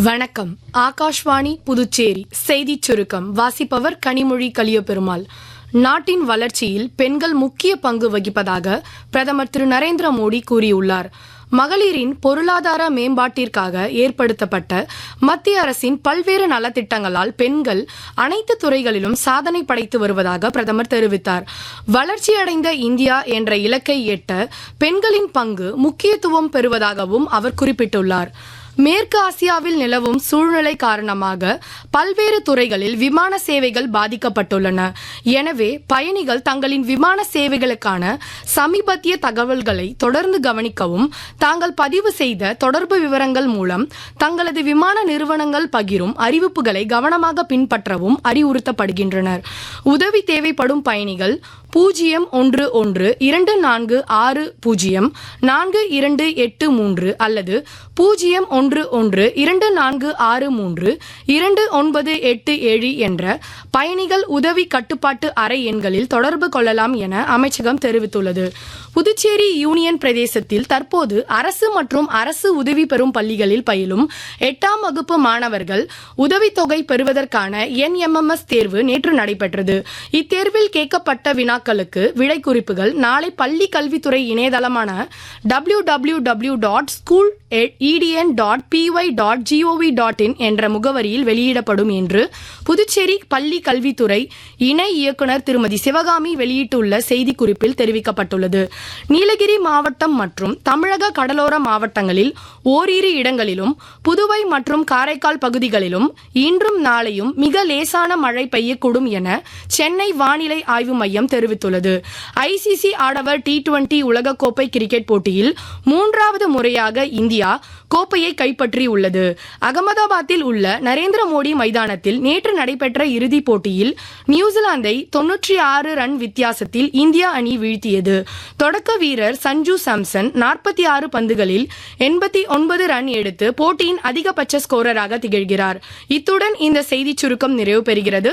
வணக்கம். ஆகாஷ்வாணி புதுச்சேரி செய்திச் சுருக்கம் வாசிப்பவர் கனிமொழி கலியபெருமாள். நாட்டின் வளர்ச்சியில் பெண்கள் முக்கிய பங்கு வகிப்பதாக பிரதமர் திரு நரேந்திர மோடி கூறியுள்ளார். மகளிரின் பொருளாதார மேம்பாட்டிற்காக ஏற்படுத்தப்பட்ட மத்திய அரசின் பல்வேறு நலத்திட்டங்களால் பெண்கள் அனைத்து துறைகளிலும் சாதனை படைத்து வருவதாக பிரதமர் தெரிவித்தார். வளர்ச்சியடைந்த இந்தியா என்ற இலக்கை எட்ட பெண்களின் பங்கு முக்கியத்துவம் பெறுவதாகவும் அவர் குறிப்பிட்டுள்ளார். மேற்கு ஆசியாவில் நிலவும் சூழ்நிலை காரணமாக பல்வேறு துறைகளில் விமான சேவைகள் பாதிக்கப்பட்டுள்ளன. எனவே பயணிகள் தங்களின் விமான சேவைகளுக்கான சமீபத்திய தகவல்களை தொடர்ந்து கவனிக்கவும், தாங்கள் பதிவு செய்த தொடர்பு விவரங்கள் மூலம் தங்களது விமான நிறுவனங்கள் பகிரும் அறிவிப்புகளை கவனமாக பின்பற்றவும் அறிவுறுத்தப்படுகின்றனர். உதவி தேவைப்படும் பயணிகள் 011-2460-4283 அல்லது 011-2463-2987 என்ற பயணிகள் உதவி கட்டுப்பாட்டு அறை எண்களில் தொடர்பு கொள்ளலாம் என அமைச்சகம் தெரிவித்துள்ளது. புதுச்சேரி யூனியன் பிரதேசத்தில் தற்போது அரசு மற்றும் அரசு உதவி பெறும் பள்ளிகளில் பயிலும் 8ஆம் வகுப்பு மாணவர்கள் உதவித்தொகை பெறுவதற்கான NMMS தேர்வு நேற்று நடைபெற்றது. இத்தேர்வில் கேட்கப்பட்ட வினாக்களுக்கு விடை குறிப்புகள் நாளை பள்ளி கல்வித்துறை இணையதளமான www.school.edn.py.gov.in என்ற முகவரியில் வெளியிடப்படும் என்று புதுச்சேரி பள்ளி கல்வித்துறை இணை இயக்குநர் திருமதி சிவகாமி வெளியிட்டுள்ள செய்திக்குறிப்பில் தெரிவிக்கப்பட்டுள்ளது. நீலகிரி மாவட்டம் மற்றும் தமிழக கடலோர மாவட்டங்களில் ஓரிரு இடங்களிலும், புதுவை மற்றும் காரைக்கால் பகுதிகளிலும் இன்றும் நாளையும் மிக லேசான மழை பெய்யக்கூடும் என சென்னை வானிலை ஆய்வு மையம் தெரிவித்துள்ளது. ICC ஆடவர் T20 உலகக்கோப்பை கிரிக்கெட் போட்டியில் 3வது முறையாக இந்தியா கோப்பையை கைப்பற்றியுள்ளது. அகமதாபாத்தில் உள்ள நரேந்திர மோடி மைதானத்தில் நேற்று நடைபெற்ற இறுதிப் போட்டியில் நியூசிலாந்தை 96 ரன் வித்தியாசத்தில் இந்தியா அணி வீழ்த்தியது. தொடக்க வீரர் சஞ்சு சாம்சன் 46 பந்துகளில் 89 ரன் எடுத்து போட்டியின் அதிகபட்ச ஸ்கோரராக திகழ்கிறார். இத்துடன் இந்த செய்திச் சுருக்கம் நிறைவு பெறுகிறது.